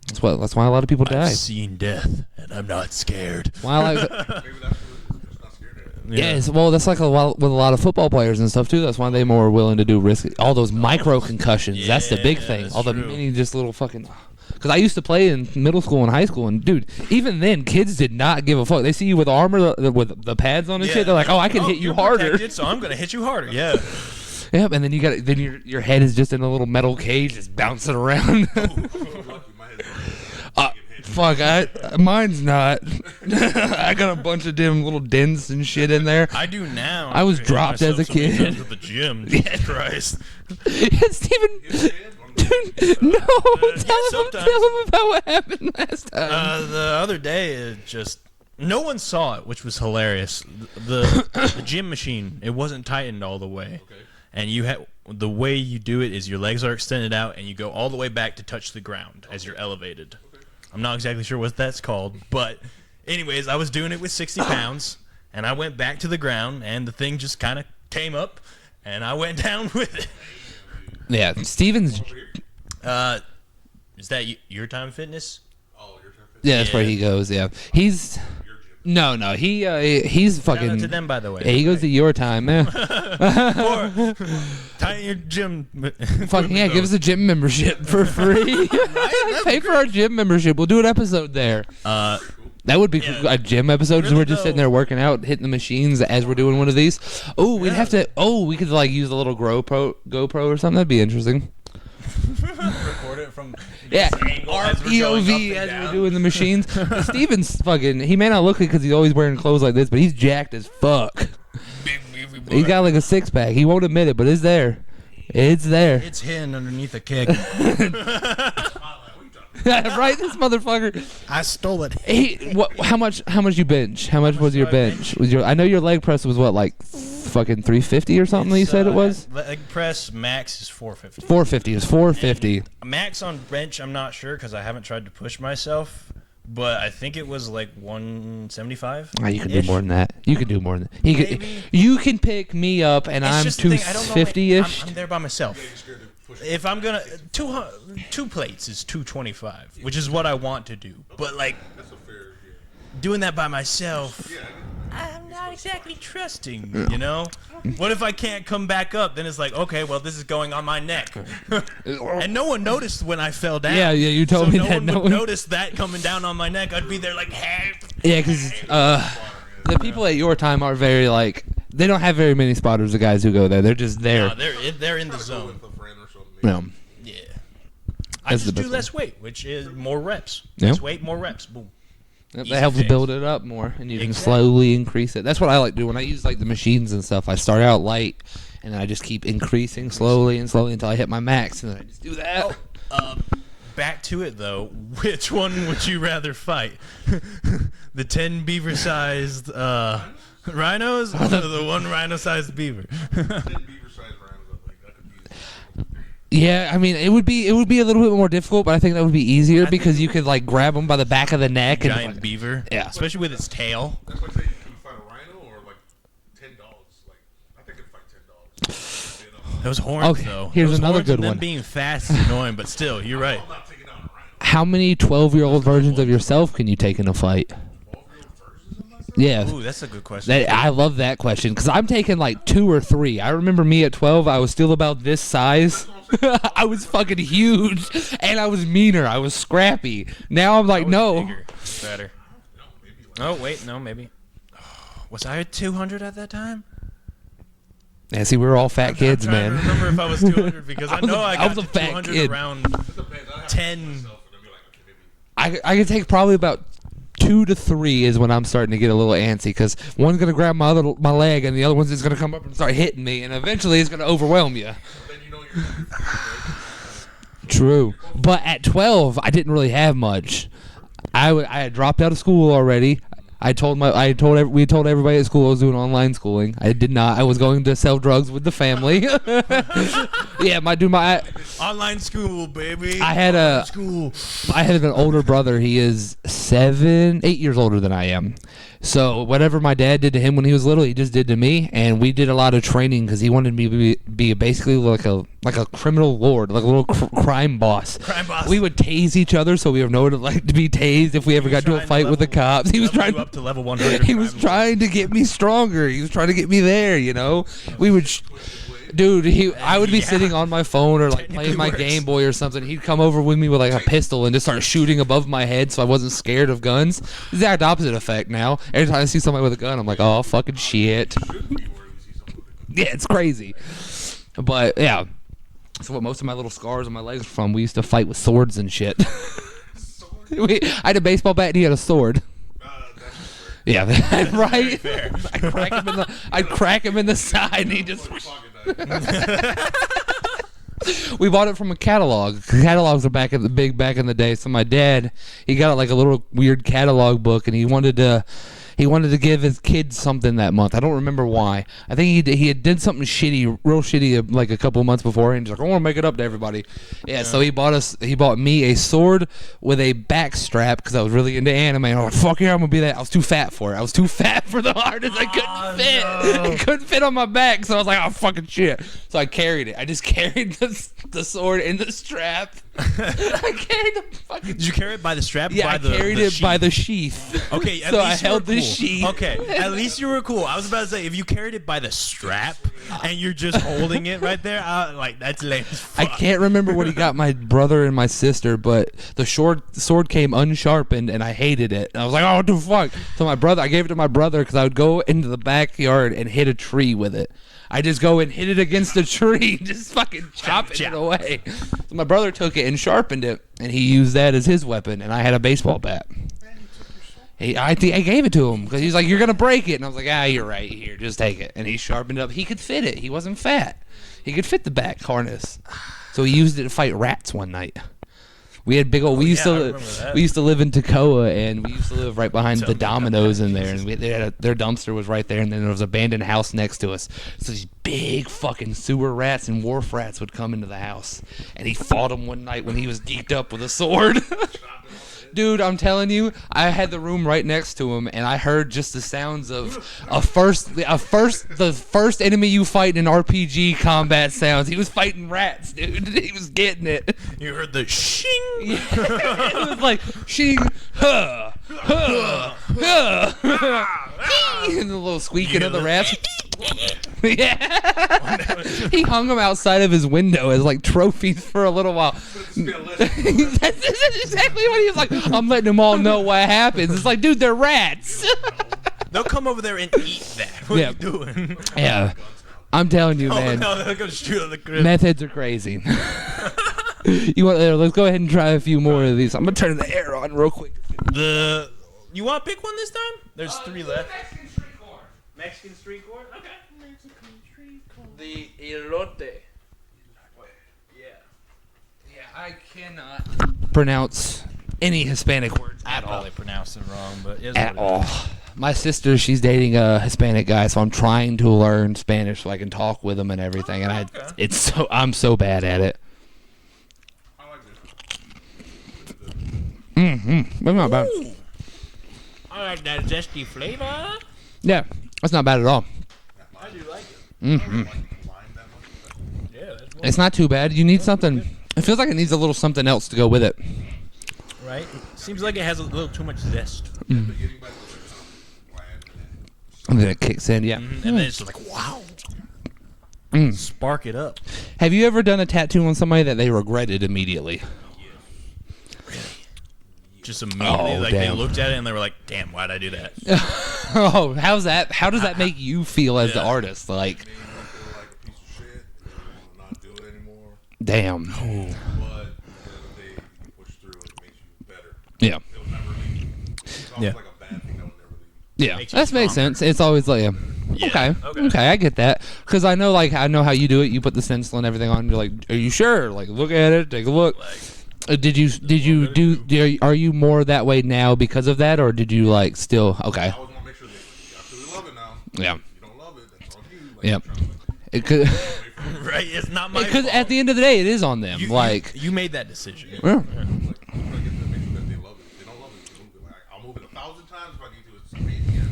That's why a lot of people die. I've seen death, and I'm not scared. Why like, Maybe that's what it's not scared of. yes, well, that's like with a lot of football players and stuff too. That's why they're more willing to do risk. All those micro concussions. That's the big Yeah, thing. that's All the true. mini, just little fucking. Because I used to play in middle school and high school, and dude, even then, kids did not give a fuck. They see you with armor, with the pads on and shit. They're like, "Oh, I can hit you you're harder." protected, so I'm gonna hit you harder. Yeah. Yep, and then your head is just in a little metal cage, just bouncing around. So lucky, my head's Fuck, mine's not. I got a bunch of damn little dents and shit in there. I do now. I was hit dropped as myself a so many kid. times at the gym. Jesus Christ. Steven, dude, no, tell him about what happened last time. The other day, it just no one saw it, which was hilarious. The gym machine, it wasn't tightened all the way, and the way you do it is your legs are extended out and you go all the way back to touch the ground as you're elevated. I'm not exactly sure what that's called, but anyways, I was doing it with 60 pounds, and I went back to the ground, and the thing just kind of came up, and I went down with it. Yeah, Steven's. Is that your time fitness? Oh, you're trying to Yeah, that's where Yeah. he goes. Yeah, he's. your gym. No, he's Shout fucking. out to them, by the way. Yeah, he goes to your time, man. Or tie your gym. Fucking yeah, give us a gym membership for free. Pay for our gym membership. We'll do an episode there. That would be cool. A gym episode. Really We're just sitting there working out, hitting the machines as we're doing one of these. Oh, we'd have to. Oh, we could like use a little GoPro or something. That'd be interesting. Record it from Yeah, angle our as we're going up POV and as down. we're doing the machines. Steven's fucking. He may not look it because he's always wearing clothes like this, but he's jacked as fuck. Big beefy boy. He's got like a 6-pack. He won't admit it, but it's there. It's there. It's hidden underneath a keg. Right, this motherfucker. I stole it. Hey, how much you bench? How much was your bench? I know your leg press was what, like fucking 350 or something. You said it was leg press max is 450. 450. It's 450. Max on bench, I'm not sure because I haven't tried to push myself, but I think it was like 175. Oh, you can do more than that. You can do more than that. You can pick me up, and I'm 250-ish. I'm there by myself. If I'm gonna two plates is 225, which is what I want to do. But like doing that by myself, I'm not exactly trusting. You know, what if I can't come back up? Then it's like, okay, well, this is going on my neck, and no one noticed when I fell down. Yeah, you told me no that. One No would one notice that coming down on my neck. I'd be there like, hey. Yeah, because the people at your time are very like they don't have very many spotters. The guys who go there, they're just there. No, they're in the zone. No. Yeah. I just do less weight, which is more reps. Less weight, more reps. Boom. That helps build it up more, and you can slowly increase it. That's what I like to do when I use like the machines and stuff. I start out light, and then I just keep increasing slowly and slowly until I hit my max, and then I just do that. Back to it though. Which one would you rather fight? The 10 beaver-sized rhinos, or the one rhino-sized beaver? 10 beaver-sized rhinos, I think that could be. Yeah, I mean it would be a little bit more difficult, but I think that would be easier because you could like grab them by the back of the neck and Giant beaver. Yeah. Especially with its tail. That's why I say you can fight a rhino or like $10. Like I think I'd fight $10. Those horns, Okay, though. here's Those another horns good and them one. being fast is annoying, but still, you're right. I'm not taking out a rhino. How many 12-year-old versions of yourself can you take in a fight? 12-year-old versions of myself? Yeah. Ooh, that's a good question. I love that question because I'm taking like 2 or 3. I remember me at 12, I was still about this size. I was fucking huge, and I was meaner. I was scrappy. Now I'm like, no. Bigger, better. Oh, wait, no, maybe. Was I at 200 at that time? Yeah, see, we were all fat kids, I'm trying man. to remember if I was 200 because I know I got was a to fat 200 kid. around 10. I can take probably about 2 to 3 is when I'm starting to get a little antsy because one's gonna grab my leg and the other one's just gonna come up and start hitting me, and eventually it's gonna overwhelm you. True, but at 12 I didn't really have much. I had dropped out of school already. We told everybody at school I was doing online schooling. I did not. I was going to sell drugs with the family. Yeah, my Online school, baby. I had an older brother. He is 8 years older than I am. So whatever my dad did to him when he was little, he just did to me, and we did a lot of training because he wanted me to be basically like a criminal lord, like a little crime boss. Crime boss. We would tase each other, so we would know what it like to be tased if we ever got to a fight with the cops. He was trying up to level 100. He was trying to get me stronger. He was trying to get me there. You know, we would. Dude, I would be sitting on my phone or like playing my Game Boy or something. He'd come over with me with like a pistol and just start shooting above my head so I wasn't scared of guns. It's the exact opposite effect now. Every time I see somebody with a gun, I'm like, oh, fucking shit. Yeah, it's crazy. But, yeah. That's what most of my little scars on my legs are from. We used to fight with swords and shit. I had a baseball bat and he had a sword. Yeah, right? I'd crack him in the side and he just... We bought it from a catalog. Catalogs are back in the day. So my dad, he got like a little weird catalog book, and he wanted to give his kids something that month. I don't remember why. I think he had did something shitty, real shitty, like a couple months before, and he's like, I want to make it up to everybody. Yeah. So he bought me a sword with a back strap because I was really into anime. And I was like, fuck yeah, I'm gonna be that. I was too fat for it. I was too fat for the harness. I couldn't fit. No. I couldn't fit on my back. So I was like, oh fucking shit. So I carried it. I just carried the sword in the strap. I carried the fucking. Did you carry it by the strap? Yeah, by I the, carried the it sheath? by the sheath. Okay, at So least I you held were the cool. sheath. Okay, at least you were cool. I was about to say, if you carried it by the strap and you're just holding it right there, like that's lame as I fuck. can't remember what he got my brother and my sister, but the sword came unsharpened, and I hated it. And I was like, "Oh, what the fuck!" So I gave it to my brother because I would go into the backyard and hit a tree with it. I just go and hit it against a tree, just fucking chopping it away. So my brother took it and sharpened it, and he used that as his weapon, and I had a baseball bat. I gave it to him because he's like, "You're gonna break it," and I was like, "Ah, you're right. Here, just take it." And he sharpened it up. He could fit it. He wasn't fat. He could fit the back harness. So he used it to fight rats one night. We had big old. We used I remember that. to live in Toccoa, and we used to live right behind the Domino's in there, and their dumpster was right there, and then there was an abandoned house next to us. So these big fucking sewer rats and wharf rats would come into the house, and he fought them one night when he was geeked up with a sword. Dude, I'm telling you, I had the room right next to him, and I heard just the sounds of the first enemy you fight in RPG combat sounds. He was fighting rats, dude. He was getting it. You heard the shing. Yeah. It was like shing, huh, huh, huh. And the little squeaking of the rats. Yeah. He hung them outside of his window as like trophies for a little while. That's exactly what he was like. I'm letting them all know what happens. It's like, dude, they're rats. They'll come over there and eat that. What are you doing? Yeah. I'm telling you, Oh man. no, they'll go shoot on the crib. Meth heads are crazy. Let's go ahead and try a few more of these. I'm gonna turn the air on real quick. You want to pick one this time? There's 3 left. Mexican street corn. Mexican street corn? Okay. The elote. Yeah, I cannot pronounce any Hispanic words I at all. probably pronounced it wrong, but it's At what it all. is. My sister, she's dating a Hispanic guy, so I'm trying to learn Spanish so I can talk with him and everything. And I'm so bad at it. I like this. But not bad. I like that zesty flavor. Yeah, that's not bad at all. I do like it. Mm-hmm. Yeah, that's It's not too bad. You need something. It feels like it needs a little something else to go with it. right. Seems like it has a little too much zest. And then it kicks in, yeah. And then it's just like, wow. Spark it up. Have you ever done a tattoo on somebody that they regretted immediately? Just immediately, Oh, like damn. they looked at it and they were like, "Damn, why'd I do that?" Oh, how's that? How does that make you feel as the Yeah. artist? Like, Made me feel like a piece of shit and not do it anymore. damn. But at the end of the day, you push through and it makes you better. Yeah. It will never leave. It's almost Yeah. like a bad thing that will never leave. Yeah, Makes you that makes stronger. sense. It's always like, Yeah, okay, I get that. Because I know how you do it. You put the stencil and everything on. You're like, are you sure? Like, look at it. Take a look. Did you are you more that way now because of that, or did you like still? Okay. I always want to make sure that you absolutely love it now. Yeah. If you don't love it, that's on you. Like, Yep. you're trying to, It could. Right? It's not my Because fault. at the end of the day, it is on them. You made that decision. Yeah. like, you gotta get to make sure that they love it. If they don't love it, you move it. Like, I'll move it 1,000 times if I need to. It's amazing. Yeah.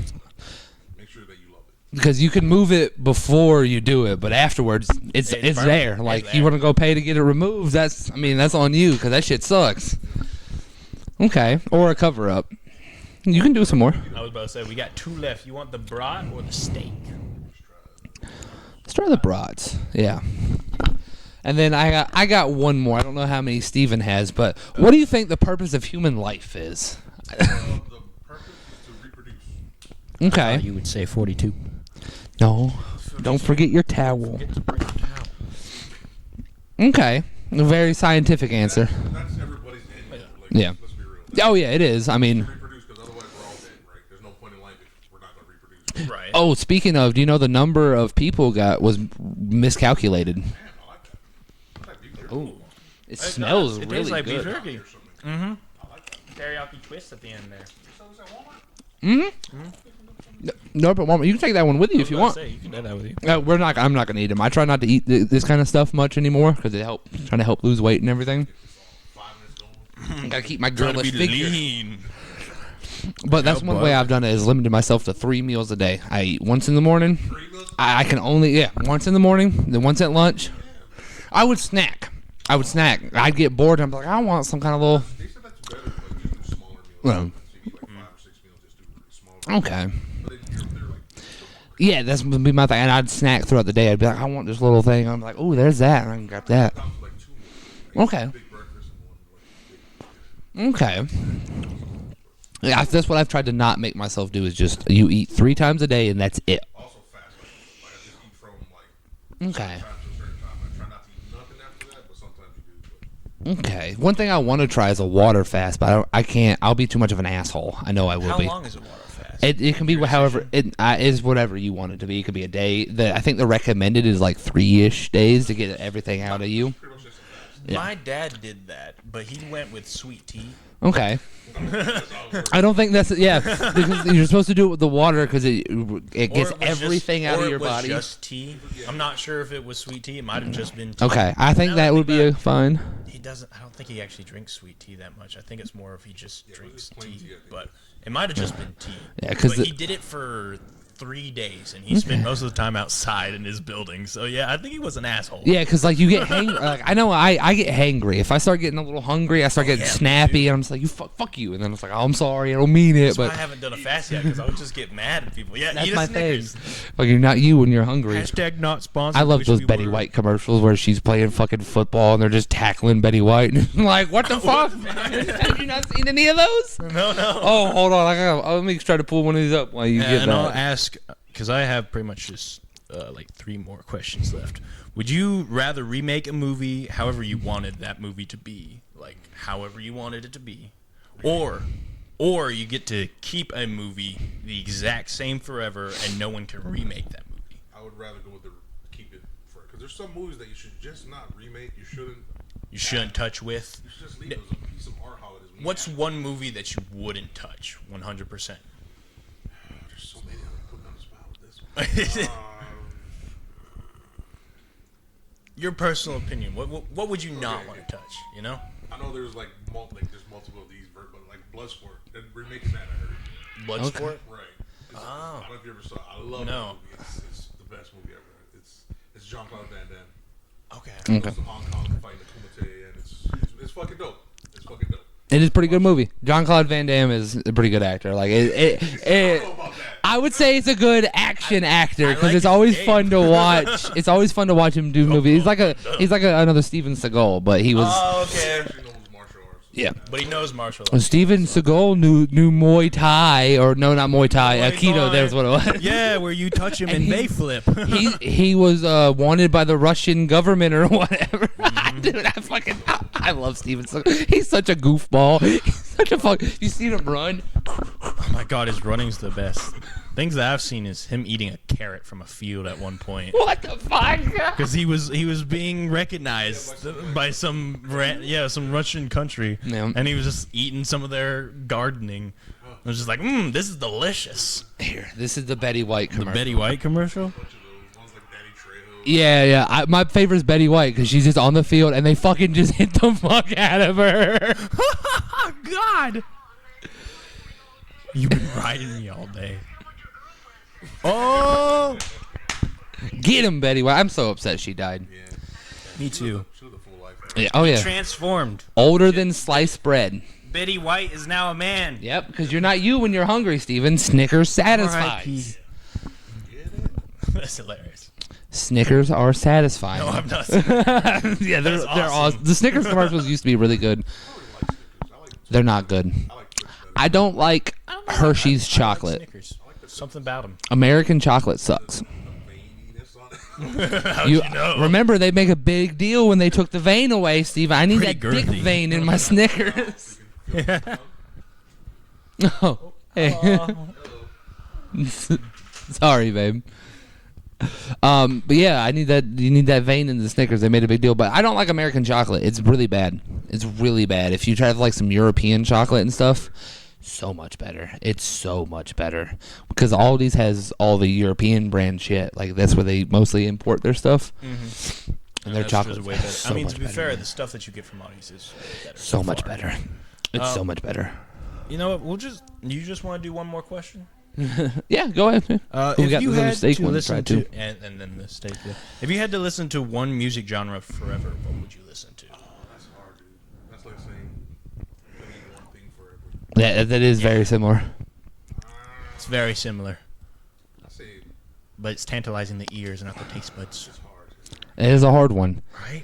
Make sure that you love it. Because you can move it before you do it, but afterwards, it's perfect. there. It's Like, there. you want to go pay to get it removed? That's on you, because that shit sucks. Okay, or a cover up. You can do some more. I was about to say we got 2 left. You want the brat or the steak? Let's try the brats. Yeah. And then I got one more. I don't know how many Steven has, but what do you think the purpose of human life is? The purpose is to reproduce. Okay. You would say 42. No. Don't forget your towel. Okay. A very scientific answer. That's everybody's end goal. Like, Yeah. Let's be real. Oh, yeah, it is. I mean, Reproduce, because otherwise we're all dead, right? There's no point in life if we're not going to reproduce. Right. oh, speaking of, do you know the number of people was miscalculated? Man, I like that. I like beef jerky. Ooh. It smells It really tastes like good. beef jerky. Or something. I like that. Teriyaki twist at the end there. So is that Walmart? No, but Mama, you can take that one with you if you want. You can do that with you. I'm not gonna eat them. I try not to eat this kind of stuff much anymore because trying to help lose weight and everything. 5 minutes going. Gotta keep my Trying to girlish be figure. lean. But that's Yeah, one bud. way I've done it is limited myself to 3 meals a day. I eat once in the morning. 3 meals? I can only once in the morning, then once at lunch. I would snack. I would snack. I'd get bored. And I'm like, I want some kind of little. They said that's better, like you do smaller meals. Well, So you eat like 5 or 6 meals, just do really small. Okay. But then they're like, Yeah, that's would be my thing. And I'd snack throughout the day. I'd be like, I want this little thing. I'm like, oh, there's that. And I can grab that. down to like 2 meals. Okay. Big breakfast and one like big. Okay. Yeah, that's what I've tried to not make myself do is just you eat 3 times a day and that's it. Also fast. Like I just eat from like Okay. certain time to a certain time. I try not to eat nothing after that, but sometimes you do. But Okay. One thing I want to try is a water fast, but I can't. I'll be too much of an asshole. I know I will How be. long is a water fast? It can be however it is whatever you want it to be. It could be a day. I think the recommended is like 3-ish days to get everything out of you. pretty much just a fast. Yeah. My dad did that, but he went with sweet tea. Okay. That's all it works. I don't think that's because you're supposed to do it with the water because it gets Or it was everything just, out or of your it was body. just tea. I'm not sure if it was sweet tea. It might have just been tea. Okay, I think Now that I would think be fine. He doesn't. I don't think he actually drinks sweet tea that much. I think it's more if he just it was drinks just plain tea. tea, I think. But it might have just been tea. Yeah, 'cause But he did it for 3 days, and he spent most of the time outside in his building. So yeah, I think he was an asshole. Yeah, because like you get hangry. Like, I know I get hangry. If I start getting a little hungry, I start getting yeah, snappy, and I'm just like, you fuck you, and then it's like, oh, I'm sorry, I don't mean it, That's why but I haven't done a fast yet because I would just get mad at people. Yeah, that's eat a my thing. Snickers. Like you're not you when you're hungry. Hashtag not sponsored. I love Wish those we Betty were. White commercials where she's playing fucking football and they're just tackling Betty White. I'm like, what the fuck? Have you not seen any of those? No. Oh, hold on. Let me try to pull one of these up while you get And I'll that. ask because I have pretty much just like 3 more questions left. Would you rather remake a movie however you wanted that movie to be, like however you wanted it to be, or you get to keep a movie the exact same forever and no one can remake that movie? I would rather go with the keep it for because there's some movies that you should just not remake. You shouldn't touch with. You should just leave those a piece of art how it is. What's one movie that you wouldn't touch 100%? There's so many I'm putting on the spot with this one. Your personal opinion. What would you not want to touch? You know, I know there's like there's multiple of these, but like Bloodsport. They're remaking that. I heard. Bloodsport. Right. Oh. I don't know if you ever saw it. I love No. that movie. It's the best movie ever. It's Jean-Claude Van Damme. Okay. He goes to Hong Kong fighting the Kumite, and it's fucking dope. It's fucking dope. It is a pretty good movie. Jean-Claude Van Damme is a pretty good actor. Like I don't know about that. I would say it's a good action actor I because like it's his always name. fun to watch. It's always fun to watch him do movies. He's like another Steven Seagal, but he was Oh, okay. He knows martial arts. yeah. But he knows martial arts. Steven Seagal knew Muay Thai or no, not Muay Thai, Muay Aikido. Thai. That's what it was. Yeah, where you touch him and he- they flip. He was wanted by the Russian government or whatever. Dude, I love Steven Seagal. He's such a goofball. He's such a fuck. You seen him run? Oh my god, his running's the best. Things that I've seen is him eating a carrot from a field at one point. What the fuck? Because he was being recognized by some Russian country, Yeah. and he was just eating some of their gardening. I was just like, this is delicious. Here, this is the Betty White The commercial. Betty White commercial. Bunch of those ones like Danny Trejo. Yeah. My favorite is Betty White because she's just on the field and they fucking just hit the fuck out of her. Oh God! You've been riding me all day. Oh, Get him, Betty White. I'm so upset she died. Yeah. me too. She was a full life. Yeah, oh yeah. Transformed. Older than sliced bread. Betty White is now a man. Yep, because you're not you when you're hungry, Steven. Snickers satisfies. R.I.P. Get it? That's hilarious. Snickers are satisfying. No, I'm not. Yeah, they're That's awesome. awesome. The Snickers commercials used to be really good. They're not good. I like Twix better. I don't like Hershey's I like chocolate. Snickers. Something about them. American chocolate sucks. The veininess on it. How'd You you know? remember they make a big deal when they took the vein away, Steve. I need Pretty that dick girthy. vein in my Snickers. Oh, hey. Sorry, babe. But yeah, I need that. You need that vein in the Snickers. They made a big deal, but I don't like American chocolate. It's really bad. It's really bad. If you try to like some European chocolate and stuff, so much better. It's so much better because Aldi's has all the European brand shit. Like that's where they mostly import their stuff, and their That's chocolate. just way better. So I mean, much to be better, fair, man. the stuff that you get from Aldi's is better. So much far. better. It's so much better. You know what? You just want to do one more question? Yeah, go ahead. We If got you this other had steak to one to listen try to, and then the steak. Yeah. If you had to listen to one music genre forever, what would you listen to? That is very similar. It's very similar, I say but it's tantalizing the ears, not the taste buds. it's hard. It is a hard one. Right?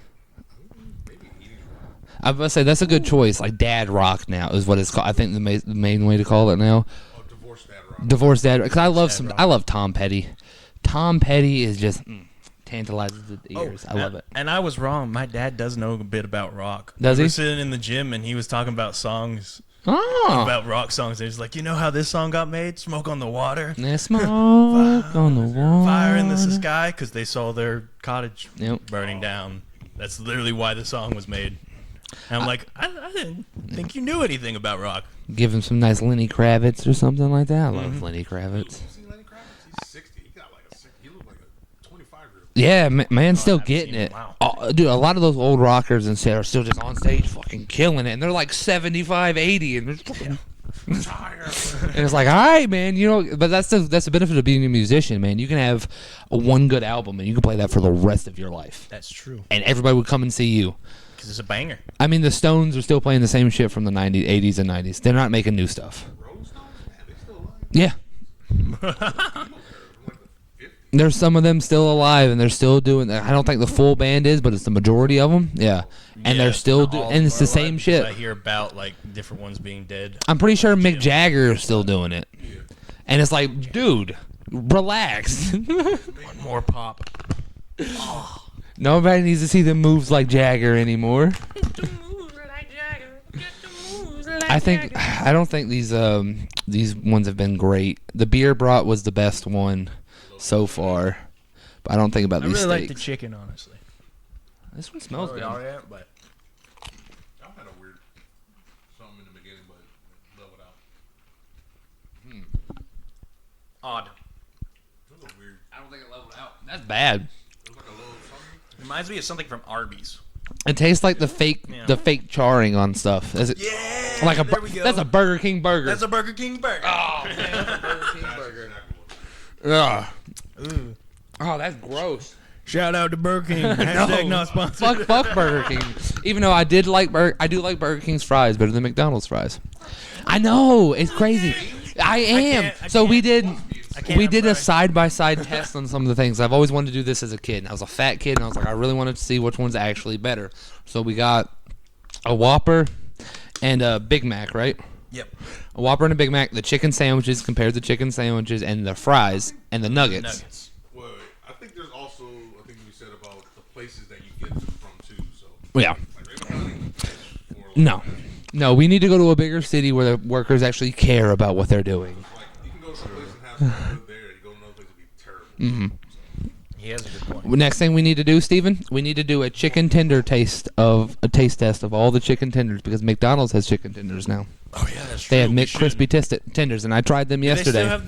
Maybe eating rock. I was gonna say that's a good choice. Like dad rock now is what it's called. I think the main way to call it now. Oh, divorced dad rock. Divorced dad. Because I love Dad rock. I love Tom Petty. Tom Petty is just tantalizes the ears. I love it. And I was wrong. My dad does know a bit about rock. Does We he? were sitting in the gym, and he was talking about songs, Oh, about rock songs. And he's like, you know how this song got made? Smoke on the Water. there's smoke on the wall. Fire in the sky, because they saw their cottage Yep. burning down. That's literally why the song was made. And I'm like, I didn't think you knew anything about rock. Give him some nice Lenny Kravitz or something like that. I love Lenny Kravitz. You seen Lenny Kravitz? He's 60. He got like a 60. He looked like a 25-year-old. Yeah, man's still haven't getting seen it. him. Wow. Oh, dude, a lot of those old rockers and shit are still just on stage fucking killing it. And they're like 75, 80. And, they're fucking, and it's like, all right, man. You know, but that's the benefit of being a musician, man. You can have one good album and you can play that for the rest of your life. That's true. And everybody would come and see you. Because it's a banger. I mean, the Stones are still playing the same shit from the 90s, 80s, and 90s. They're not making new stuff. Rolling Stones? Man, they still alive. Yeah. From like the 50s. There's some of them still alive, and they're still doing. I don't think the full band is, but it's the majority of them. Yeah, and they're still not doing, all and it's the are alive, same because shit. I hear about like different ones being dead. I'm pretty sure Mick Jagger is still doing it, and it's like, dude, relax. One more pop. Nobody needs to see them moves like Jagger anymore. I don't think these ones have been great. The beer brought was the best one so far, but I don't think about I these really steaks. like the chicken, honestly. This one smells good. But Y'all had a weird something in the beginning, but leveled out. odd. It was a weird. I don't think it leveled out. That's bad. It was like a little something. Reminds me of something from Arby's. It tastes like the fake charring on stuff. Is it? Yeah. Like there we go. that's a Burger King burger. That's a Burger King burger. Oh man, that's a Burger King burger. Exactly what it Ugh. Oh, that's gross. Shout out to Burger King. Hashtag not sponsored. Fuck Burger King. Even though I do like Burger King's fries better than McDonald's fries. I know, it's crazy. I am. We did a side-by-side test on some of the things. I've always wanted to do this as a kid. And I was a fat kid, and I was like, I really wanted to see which one's actually better. So we got a Whopper and a Big Mac, right? Yep. A Whopper and a Big Mac, the chicken sandwiches compared to chicken sandwiches, and the fries and the nuggets. Wait, I think there's also a thing you said about the places that you get them from too. So Yeah. like Raven County. Or like, No. No, we need to go to a bigger city where the workers actually care about what they're doing. Like you can go to some place and have something good there. You go to another place and be terrible. He has a good point. Next thing we need to do, Steven, we need to do a chicken tender taste test of all the chicken tenders because McDonald's has chicken tenders now. Oh yeah, that's true. They have We McCrispy tenders, and I tried them Do yesterday. They still have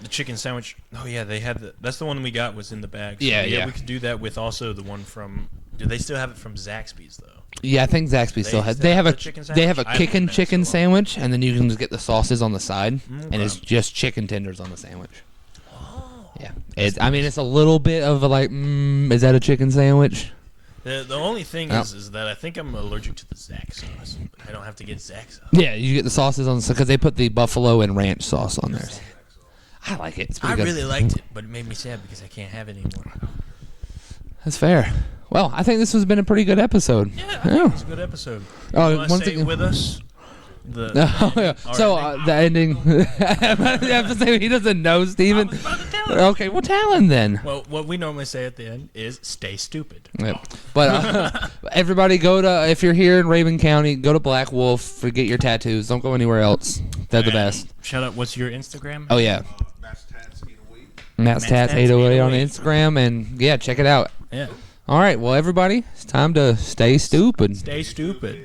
the chicken sandwich. Oh yeah, they have that's the one we got was in the bag. So Yeah. We could do that with also the one from. Do they still have it from Zaxby's though? Yeah, I think Zaxby's still has. still They have have the chicken they have a sandwich? I haven't kickin' been there chicken so long. sandwich, and then you can just get the sauces on the side, and Okay. it's just chicken tenders on the sandwich. Yeah, it's a little bit of a like, is that a chicken sandwich? The only thing Oh. is that I think I'm allergic to the Zax sauce. I don't have to get Zax sauce. Yeah, you get the sauces on because they put the buffalo and ranch sauce on there. I like it. It's pretty I good. really liked it, but it made me sad because I can't have it anymore. That's fair. Well, I think this has been a pretty good episode. Yeah, I think it's a good episode. Oh, You wanna once say again- with us. The Oh, yeah. our So ending? the ending. I have to say he doesn't know, Steven. I was about to tell him. Okay, well tell him then. Well, what we normally say at the end is "Stay stupid." Yep. But everybody go to if you're here in Raven County, go to Black Wolf. Forget your tattoos. Don't go anywhere else. They're the best. Shut up. What's your Instagram? Oh yeah, That's Tatts 808. Matt's Tats Tats 808 on 808. Instagram, and yeah, check it out. Yeah. All right, well everybody, it's time to stay stupid. Stay stupid.